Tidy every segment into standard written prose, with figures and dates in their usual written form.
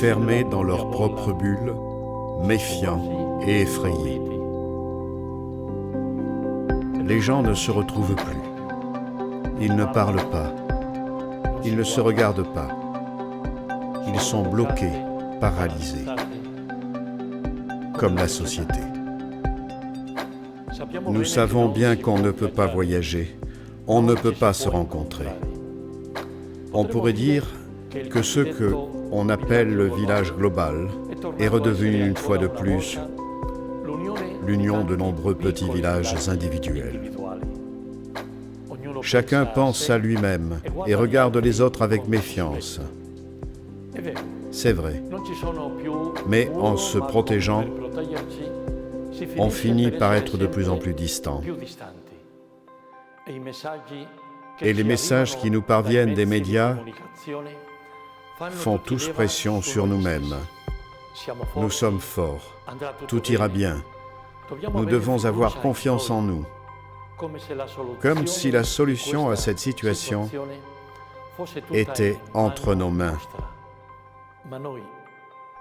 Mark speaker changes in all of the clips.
Speaker 1: enfermés dans leur propre bulle, méfiants et effrayés. Les gens ne se retrouvent plus. Ils ne parlent pas. Ils ne se regardent pas. Ils sont bloqués, paralysés, comme la société. Nous savons bien qu'on ne peut pas voyager, on ne peut pas se rencontrer. On pourrait dire que ce qu'on appelle le village global est redevenu une fois de plus l'union de nombreux petits villages individuels. Chacun pense à lui-même et regarde les autres avec méfiance. C'est vrai, mais en se protégeant, on finit par être de plus en plus distant. Et les messages qui nous parviennent des médias font tous pression sur nous-mêmes. Nous sommes forts, tout ira bien. Nous devons avoir confiance en nous, comme si la solution à cette situation était entre nos mains.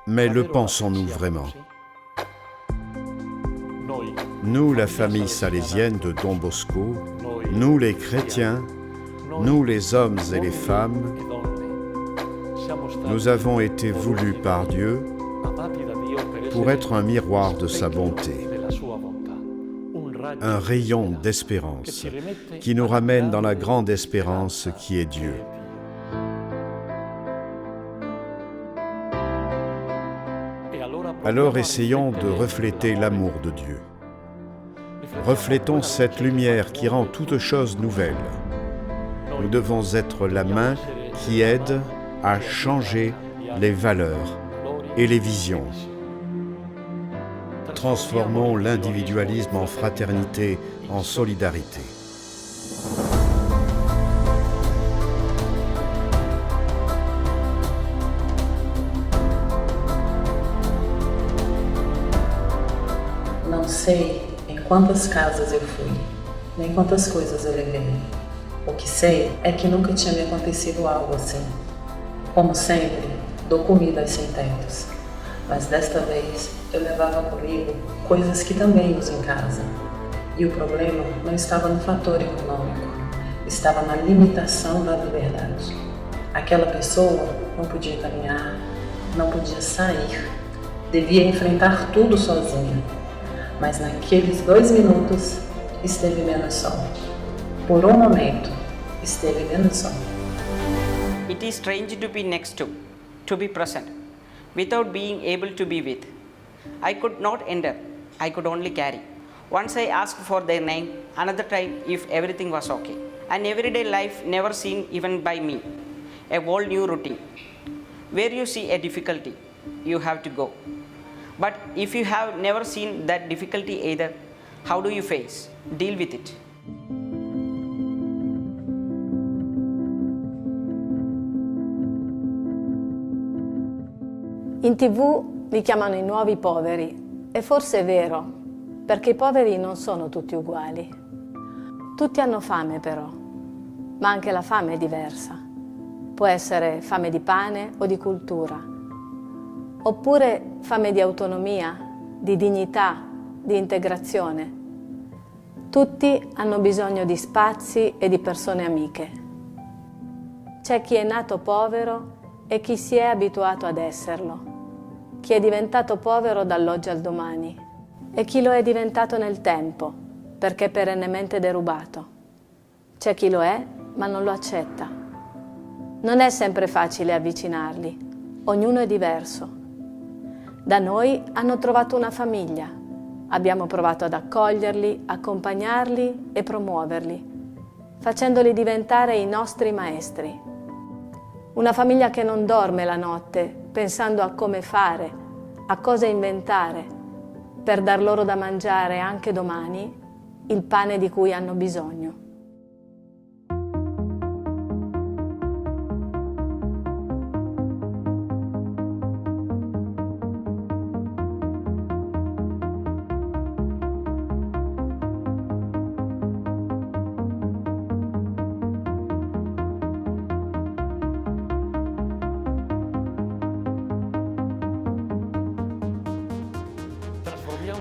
Speaker 1: Mais le pensons-nous vraiment? Nous, la famille salésienne de Don Bosco, nous les chrétiens, nous les hommes et les femmes, nous avons été voulus par Dieu pour être un miroir de sa bonté, un rayon d'espérance qui nous ramène dans la grande espérance qui est Dieu. Alors essayons de refléter l'amour de Dieu. Reflétons cette lumière qui rend toute chose nouvelle. Nous devons être la main qui aide à changer les valeurs et les visions. Transformons l'individualisme en fraternité, en solidarité.
Speaker 2: Não sei em quantas casas eu fui, nem quantas coisas eu levei. O que sei é que nunca tinha me acontecido algo assim. Como sempre, dou comida aos sem-tetos, mas desta vez eu levava comigo coisas que também uso em casa. E o problema não estava no fator econômico, estava na limitação da liberdade. Aquela pessoa não podia caminhar, não podia sair, devia enfrentar tudo sozinha. Mas naqueles 2 minutos esteve menos só. Por um momento, esteve menos só.
Speaker 3: It is strange to be next to be present, without being able to be with. I could not enter, I could only carry. Once I asked for their name, another time if everything was okay. An everyday life never seen even by me, a whole new routine. Where you see a difficulty, you have to go. But if you have never seen that difficulty either, how do you face, deal with it?
Speaker 4: In TV li chiamano i nuovi poveri, e forse è vero, perché i poveri non sono tutti uguali. Tutti hanno fame però, ma anche la fame è diversa. Può essere fame di pane o di cultura, oppure fame di autonomia, di dignità, di integrazione. Tutti hanno bisogno di spazi e di persone amiche. C'è chi è nato povero e chi si è abituato ad esserlo, chi è diventato povero dall'oggi al domani e chi lo è diventato nel tempo perché è perennemente derubato. C'è chi lo è ma non lo accetta. Non è sempre facile avvicinarli, ognuno è diverso. Da noi hanno trovato una famiglia, abbiamo provato ad accoglierli, accompagnarli e promuoverli, facendoli diventare i nostri maestri. Una famiglia che non dorme la notte pensando a come fare, a cosa inventare, per dar loro da mangiare anche domani il pane di cui hanno bisogno.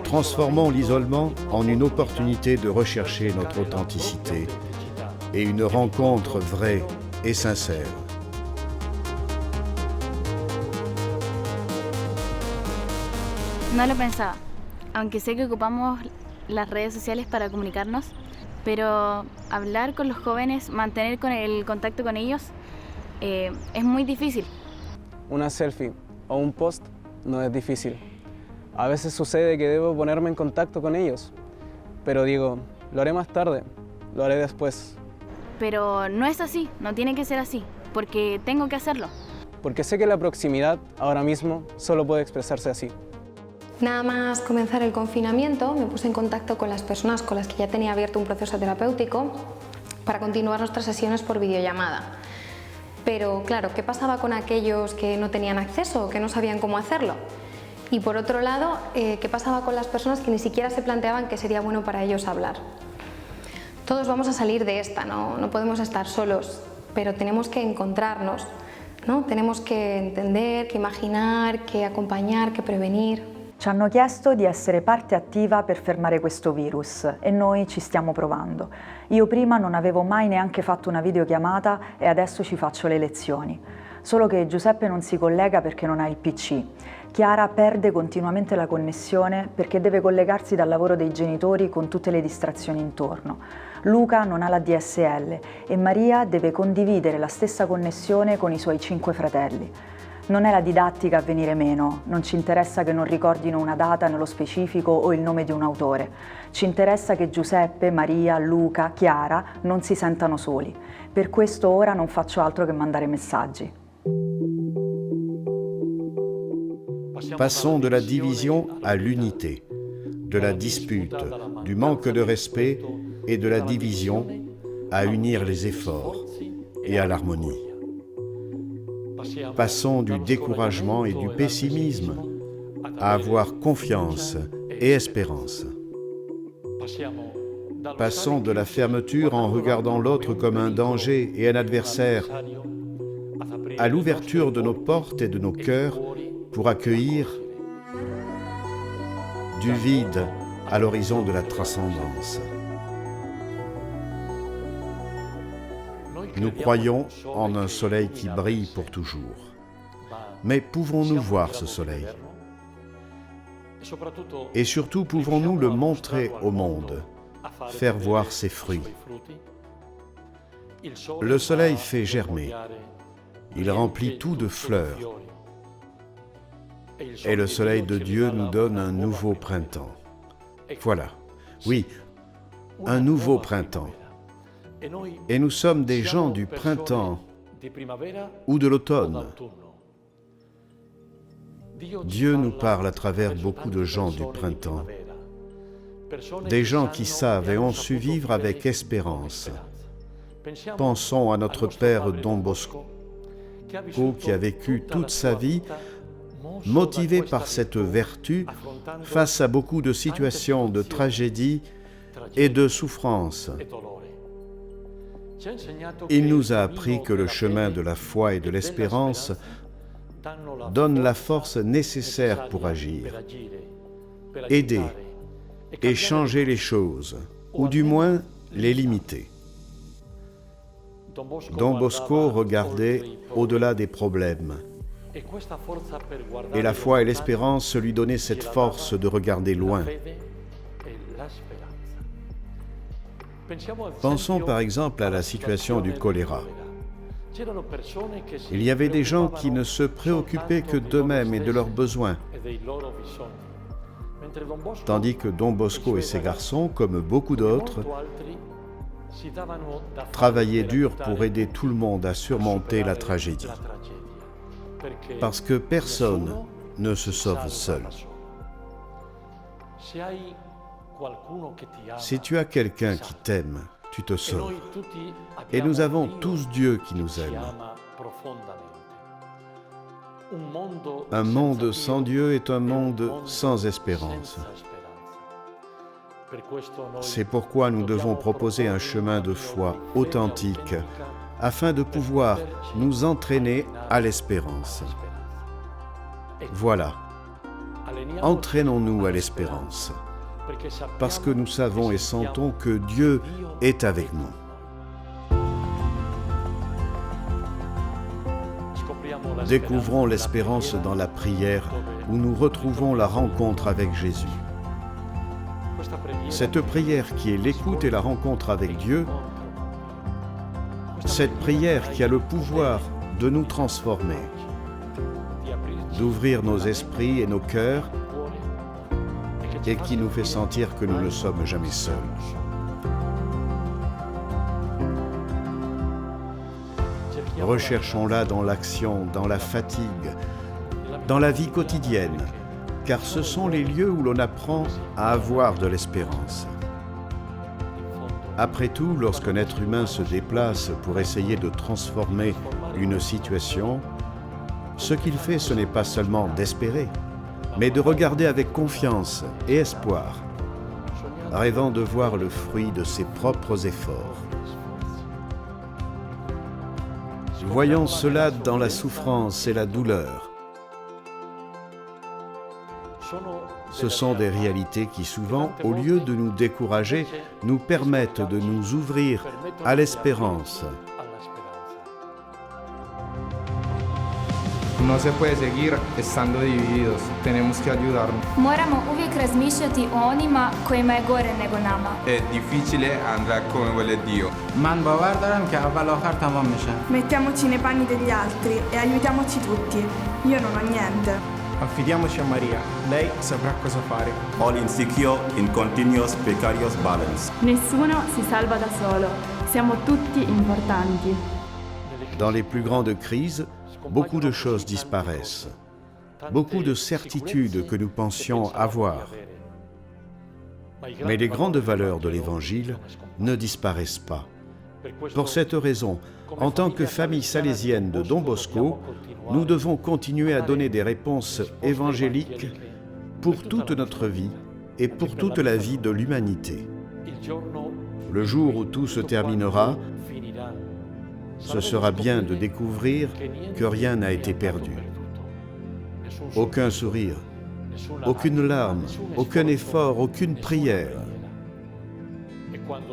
Speaker 1: transformons l'isolement en une opportunité de rechercher notre authenticité et une rencontre vraie et sincère.
Speaker 5: No lo pensaba, aunque sé que ocupamos las redes sociales para comunicarnos, pero hablar con los jóvenes, mantener el contacto con ellos, es muy difícil.
Speaker 6: Una selfie o un post no es difícil. A veces sucede que debo ponerme en contacto con ellos, pero digo, lo haré más tarde, lo haré después.
Speaker 5: Pero no es así, no tiene que ser así, porque tengo que hacerlo.
Speaker 6: Porque sé que la proximidad, ahora mismo, solo puede expresarse así.
Speaker 7: Nada más comenzar el confinamiento, me puse en contacto con las personas con las que ya tenía abierto un proceso terapéutico para continuar nuestras sesiones por videollamada. Pero claro, ¿qué pasaba con aquellos que no tenían acceso, que no sabían cómo hacerlo? Y por otro lado, ¿qué pasaba con las personas que ni siquiera se planteaban que sería bueno para ellos hablar? Todos vamos a salir de esta, no podemos estar solos, pero tenemos que encontrarnos, ¿no? Tenemos que entender, que imaginar, que acompañar, que prevenir.
Speaker 8: Ci hanno chiesto di essere parte attiva per fermare questo virus e noi ci stiamo provando. Io prima non avevo mai neanche fatto una videochiamata e adesso ci faccio le lezioni. Solo che Giuseppe non si collega perché non ha il PC. Chiara perde continuamente la connessione perché deve collegarsi dal lavoro dei genitori con tutte le distrazioni intorno. Luca non ha la DSL e Maria deve condividere la stessa connessione con i suoi 5 fratelli. Non è la didattica a venire meno, non ci interessa che non ricordino una data nello specifico o il nome di un autore. Ci interessa che Giuseppe, Maria, Luca, Chiara non si sentano soli. Per questo ora non faccio altro che mandare messaggi.
Speaker 1: Passons de la division à l'unité, de la dispute, du manque de respect et de la division à unir les efforts et à l'harmonie. Passons du découragement et du pessimisme à avoir confiance et espérance. Passons de la fermeture en regardant l'autre comme un danger et un adversaire à l'ouverture de nos portes et de nos cœurs pour accueillir du vide à l'horizon de la transcendance. Nous croyons en un soleil qui brille pour toujours. Mais pouvons-nous voir ce soleil? Et surtout, pouvons-nous le montrer au monde, faire voir ses fruits? Le soleil fait germer, il remplit tout de fleurs. Et le soleil de Dieu nous donne un nouveau printemps. Voilà, oui, un nouveau printemps. Et nous sommes des gens du printemps ou de l'automne. Dieu nous parle à travers beaucoup de gens du printemps. Des gens qui savent et ont su vivre avec espérance. Pensons à notre père Don Bosco, qui a vécu toute sa vie motivé par cette vertu face à beaucoup de situations de tragédie et de souffrance. Il nous a appris que le chemin de la foi et de l'espérance donne la force nécessaire pour agir, aider et changer les choses, ou du moins les limiter. Don Bosco regardait au-delà des problèmes, et la foi et l'espérance lui donnaient cette force de regarder loin. Pensons par exemple à la situation du choléra. Il y avait des gens qui ne se préoccupaient que d'eux-mêmes et de leurs besoins, tandis que Don Bosco et ses garçons, comme beaucoup d'autres, travaillaient dur pour aider tout le monde à surmonter la tragédie. Parce que personne ne se sauve seul. Si tu as quelqu'un qui t'aime, tu te sauves. Et nous avons tous Dieu qui nous aime. Un monde sans Dieu est un monde sans espérance. C'est pourquoi nous devons proposer un chemin de foi authentique afin de pouvoir nous entraîner à l'espérance. Voilà, entraînons-nous à l'espérance, parce que nous savons et sentons que Dieu est avec nous. Découvrons l'espérance dans la prière où nous retrouvons la rencontre avec Jésus. Cette prière qui est l'écoute et la rencontre avec Dieu, cette prière qui a le pouvoir de nous transformer, d'ouvrir nos esprits et nos cœurs et qui nous fait sentir que nous ne sommes jamais seuls. Recherchons-la dans l'action, dans la fatigue, dans la vie quotidienne, car ce sont les lieux où l'on apprend à avoir de l'espérance. Après tout, lorsqu'un être humain se déplace pour essayer de transformer une situation, ce qu'il fait, ce n'est pas seulement d'espérer, mais de regarder avec confiance et espoir, rêvant de voir le fruit de ses propres efforts. Voyons cela dans la souffrance et la douleur. Ce sont des réalités qui souvent, au lieu de nous décourager, nous permettent de nous ouvrir à l'espérance.
Speaker 9: No se puede seguir estando divididos, tenemos que ayudarnos.
Speaker 10: Moramo uvijek razmišljati o onima kojima je gore nego nama.
Speaker 9: È difficile andare come vuole Dio.
Speaker 11: من باور دارم که اول آخر تمام میشه.
Speaker 12: Mettiamoci nei panni degli altri e aiutiamoci tutti. Io non ho niente.
Speaker 13: Affidiamoci a Maria, lei saprà cosa fare.
Speaker 14: All insecure in continuous precarious balance.
Speaker 15: Nessuno si salva da solo, siamo tutti importanti.
Speaker 1: Dans les plus grandes crises, beaucoup de choses disparaissent, beaucoup de certitudes que nous pensions avoir. Mais les grandes valeurs de l'Évangile ne disparaissent pas. Pour cette raison, en tant que famille salésienne de Don Bosco, nous devons continuer à donner des réponses évangéliques pour toute notre vie et pour toute la vie de l'humanité. Le jour où tout se terminera, ce sera bien de découvrir que rien n'a été perdu. Aucun sourire, aucune larme, aucun effort, aucune prière.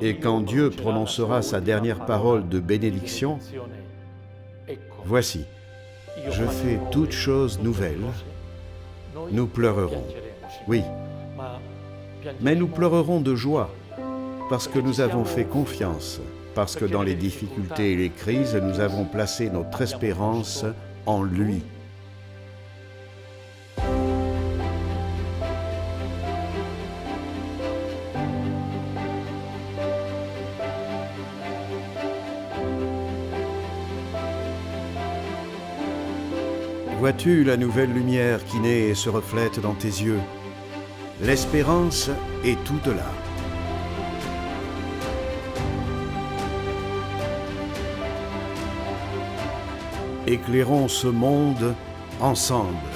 Speaker 1: Et quand Dieu prononcera sa dernière parole de bénédiction, voici, je fais toutes choses nouvelles, nous pleurerons. Oui, mais nous pleurerons de joie parce que nous avons fait confiance. Parce que dans les difficultés et les crises, nous avons placé notre espérance en lui. Vois-tu la nouvelle lumière qui naît et se reflète dans tes yeux? L'espérance est toute là. Éclairons ce monde ensemble.